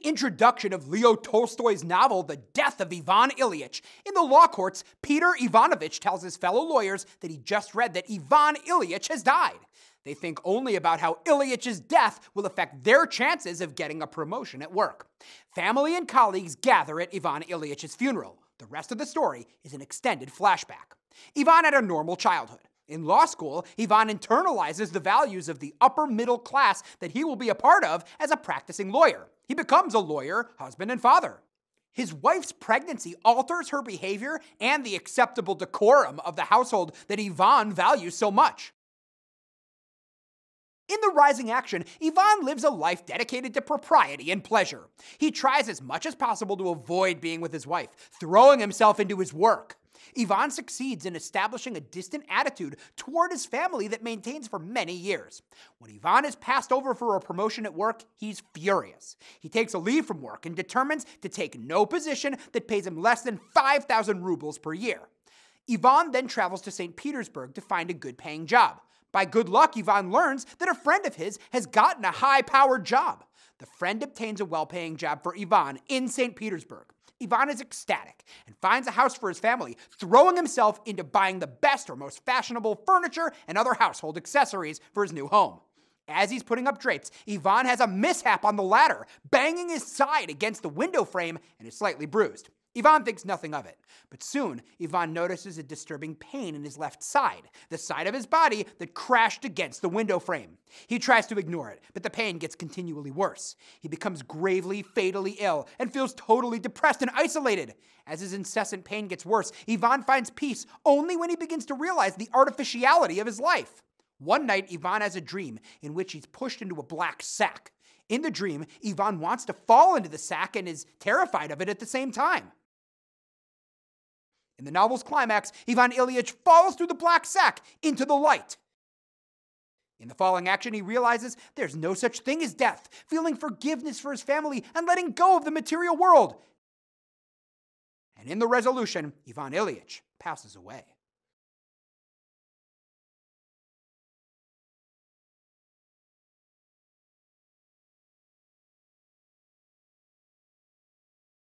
introduction of Leo Tolstoy's novel, The Death of Ivan Ilych. In the law courts, Peter Ivanovich tells his fellow lawyers that he just read that Ivan Ilych has died. They think only about how Ilych's death will affect their chances of getting a promotion at work. Family and colleagues gather at Ivan Ilych's funeral. The rest of the story is an extended flashback. Ivan had a normal childhood. In law school, Ivan internalizes the values of the upper middle class that he will be a part of as a practicing lawyer. He becomes a lawyer, husband, and father. His wife's pregnancy alters her behavior and the acceptable decorum of the household that Ivan values so much. In the rising action, Ivan lives a life dedicated to propriety and pleasure. He tries as much as possible to avoid being with his wife, throwing himself into his work. Ivan succeeds in establishing a distant attitude toward his family that maintains for many years. When Ivan is passed over for a promotion at work, he's furious. He takes a leave from work and determines to take no position that pays him less than 5,000 rubles per year. Ivan then travels to St. Petersburg to find a good-paying job. By good luck, Ivan learns that a friend of his has gotten a high-powered job. The friend obtains a well-paying job for Ivan in St. Petersburg. Ivan is ecstatic and finds a house for his family, throwing himself into buying the best or most fashionable furniture and other household accessories for his new home. As he's putting up drapes, Ivan has a mishap on the ladder, banging his side against the window frame and is slightly bruised. Ivan thinks nothing of it, but soon Ivan notices a disturbing pain in his left side, the side of his body that crashed against the window frame. He tries to ignore it, but the pain gets continually worse. He becomes gravely, fatally ill and feels totally depressed and isolated. As his incessant pain gets worse, Ivan finds peace only when he begins to realize the artificiality of his life. One night, Ivan has a dream in which he's pushed into a black sack. In the dream, Ivan wants to fall into the sack and is terrified of it at the same time. In the novel's climax, Ivan Ilych falls through the black sack into the light. In the following action, he realizes there's no such thing as death, feeling forgiveness for his family and letting go of the material world. And in the resolution, Ivan Ilych passes away.